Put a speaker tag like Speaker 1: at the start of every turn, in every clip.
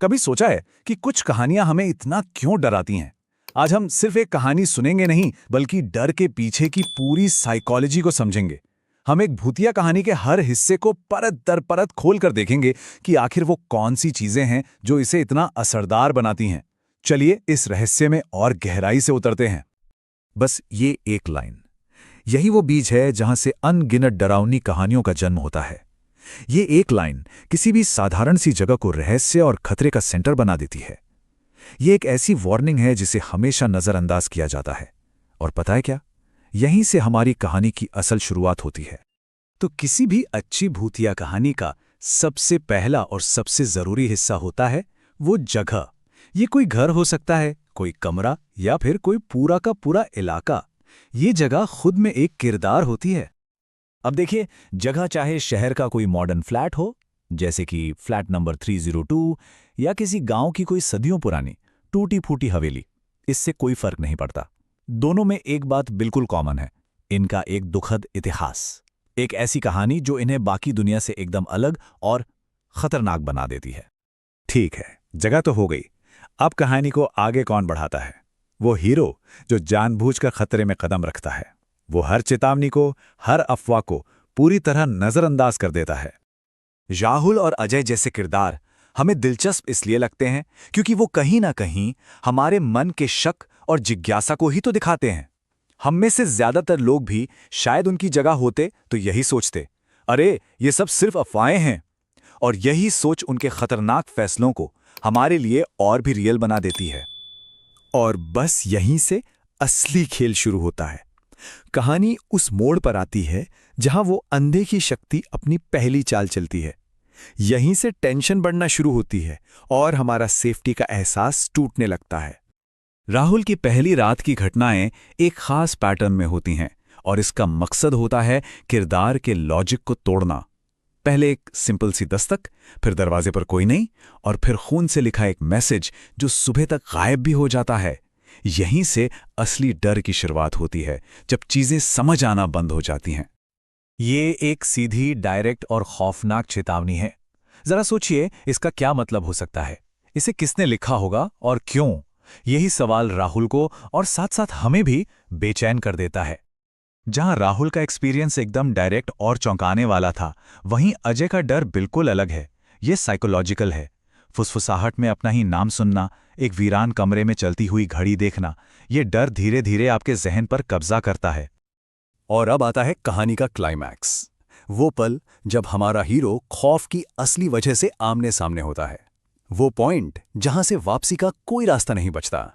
Speaker 1: कभी सोचा है कि कुछ कहानियां हमें इतना क्यों डराती हैं? आज हम सिर्फ एक कहानी सुनेंगे नहीं, बल्कि डर के पीछे की पूरी साइकोलॉजी को समझेंगे। हम एक भूतिया कहानी के हर हिस्से को परत दर परत खोल कर देखेंगे कि आखिर वो कौन सी चीजें हैं जो इसे इतना असरदार बनाती हैं। चलिए इस रहस्य में और गहराई से उतरते हैं। बस ये एक लाइन, यही वो बीज है जहां से अनगिनत डरावनी कहानियों का जन्म होता है। ये एक लाइन किसी भी साधारण सी जगह को रहस्य और खतरे का सेंटर बना देती है। ये एक ऐसी वार्निंग है जिसे हमेशा नजरअंदाज किया जाता है। और पता है क्या? यहीं से हमारी कहानी की असल शुरुआत होती है। तो किसी भी अच्छी भूतिया कहानी का सबसे पहला और सबसे जरूरी हिस्सा होता है वो जगह। ये कोई घर हो सकता है, कोई कमरा, या फिर कोई पूरा का पूरा इलाका। ये जगह खुद में एक किरदार होती है। अब देखिए, जगह चाहे शहर का कोई मॉडर्न फ्लैट हो, जैसे कि फ्लैट नंबर 302, या किसी गांव की कोई सदियों पुरानी टूटी फूटी हवेली, इससे कोई फर्क नहीं पड़ता। दोनों में एक बात बिल्कुल कॉमन है, इनका एक दुखद इतिहास, एक ऐसी कहानी जो इन्हें बाकी दुनिया से एकदम अलग और खतरनाक बना देती है। ठीक है, जगह तो हो गई। अब कहानी को आगे कौन बढ़ाता है? वो हीरो जो जानबूझकर खतरे में कदम रखता है। वो हर चेतावनी को, हर अफवाह को पूरी तरह नजरअंदाज कर देता है। राहुल और अजय जैसे किरदार हमें दिलचस्प इसलिए लगते हैं क्योंकि वो कहीं ना कहीं हमारे मन के शक और जिज्ञासा को ही तो दिखाते हैं। हम में से ज्यादातर लोग भी शायद उनकी जगह होते तो यही सोचते, अरे ये सब सिर्फ अफवाहें हैं। और यही सोच उनके खतरनाक फैसलों को हमारे लिए और भी रियल बना देती है। और बस यहीं से असली खेल शुरू होता है। कहानी उस मोड़ पर आती है जहां वो अंधे की शक्ति अपनी पहली चाल चलती है। यहीं से टेंशन बढ़ना शुरू होती है और हमारा सेफ्टी का एहसास टूटने लगता है। राहुल की पहली रात की घटनाएं एक खास पैटर्न में होती हैं और इसका मकसद होता है किरदार के लॉजिक को तोड़ना। पहले एक सिंपल सी दस्तक, फिर दरवाजे पर कोई नहीं, और फिर खून से लिखा एक मैसेज जो सुबह तक गायब भी हो जाता है। यहीं से असली डर की शुरुआत होती है, जब चीजें समझ आना बंद हो जाती हैं। ये एक सीधी, डायरेक्ट और खौफनाक चेतावनी है। जरा सोचिए, इसका क्या मतलब हो सकता है? इसे किसने लिखा होगा और क्यों? यही सवाल राहुल को और साथ साथ हमें भी बेचैन कर देता है। जहां राहुल का एक्सपीरियंस एकदम डायरेक्ट और चौंकाने वाला था, वहीं अजय का डर बिल्कुल अलग है। ये साइकोलॉजिकल है। फुसफुसाहट में अपना ही नाम सुनना, एक वीरान कमरे में चलती हुई घड़ी देखना, ये डर धीरे धीरे आपके जहन पर कब्जा करता है। और अब आता है कहानी का क्लाइमैक्स, वो पल जब हमारा हीरो खौफ की असली वजह से आमने सामने होता है। वो पॉइंट जहां से वापसी का कोई रास्ता नहीं बचता।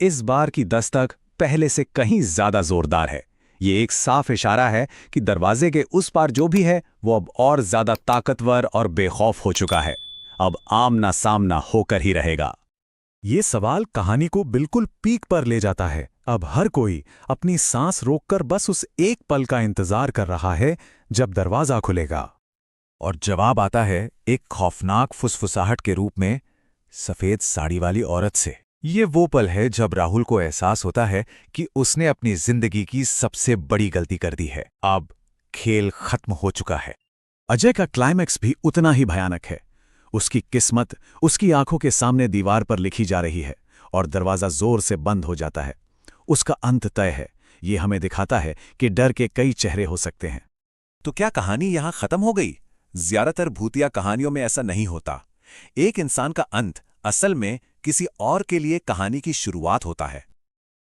Speaker 1: इस बार की दस्तक पहले से कहीं ज्यादा जोरदार है। ये एक साफ इशारा है कि दरवाजे के उस पार जो भी है वो अब और ज्यादा ताकतवर और बेखौफ हो चुका है। अब आमना सामना होकर ही रहेगा। ये सवाल कहानी को बिल्कुल पीक पर ले जाता है। अब हर कोई अपनी सांस रोककर बस उस एक पल का इंतजार कर रहा है जब दरवाजा खुलेगा। और जवाब आता है एक खौफनाक फुसफुसाहट के रूप में, सफेद साड़ी वाली औरत से। ये वो पल है जब राहुल को एहसास होता है कि उसने अपनी जिंदगी की सबसे बड़ी गलती कर दी है। अब खेल खत्म हो चुका है। अजय का क्लाइमैक्स भी उतना ही भयानक है। उसकी किस्मत उसकी आंखों के सामने दीवार पर लिखी जा रही है और दरवाजा जोर से बंद हो जाता है। उसका अंत तय है। ये हमें दिखाता है कि डर के कई चेहरे हो सकते हैं। तो क्या कहानी यहां खत्म हो गई? ज्यादातर भूतिया कहानियों में ऐसा नहीं होता। एक इंसान का अंत असल में किसी और के लिए कहानी की शुरुआत होता है।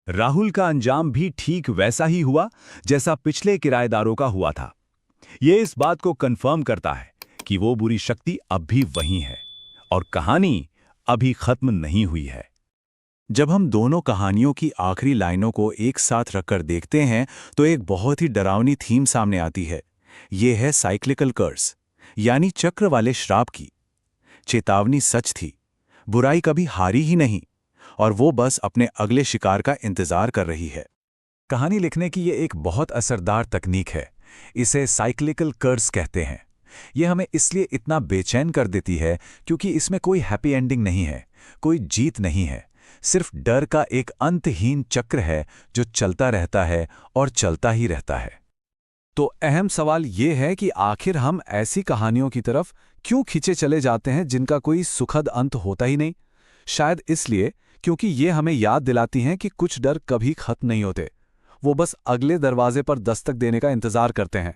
Speaker 1: राहुल का अंजाम भी ठीक वैसा ही हुआ जैसा पिछले किराएदारों का हुआ था। ये इस बात को कंफर्म करता है कि वो बुरी शक्ति अब भी वहीं है और कहानी अभी खत्म नहीं हुई है। जब हम दोनों कहानियों की आखिरी लाइनों को एक साथ रखकर देखते हैं तो एक बहुत ही डरावनी थीम सामने आती है। ये है साइक्लिकल कर्स, यानी चक्र वाले श्राप की। चेतावनी सच थी, बुराई कभी हारी ही नहीं, और वो बस अपने अगले शिकार का इंतजार कर रही है। कहानी लिखने की ये एक बहुत असरदार तकनीक है। इसे साइक्लिकल कर्स कहते हैं। यह हमें इसलिए इतना बेचैन कर देती है क्योंकि इसमें कोई हैप्पी एंडिंग नहीं है, कोई जीत नहीं है। सिर्फ डर का एक अंतहीन चक्र है जो चलता रहता है और चलता ही रहता है। तो अहम सवाल ये है कि आखिर हम ऐसी कहानियों की तरफ क्यों खींचे चले जाते हैं जिनका कोई सुखद अंत होता ही नहीं। शायद इसलिए क्योंकि ये हमें याद दिलाती हैं कि कुछ डर कभी खत्म नहीं होते, वो बस अगले दरवाजे पर दस्तक देने का इंतजार करते हैं।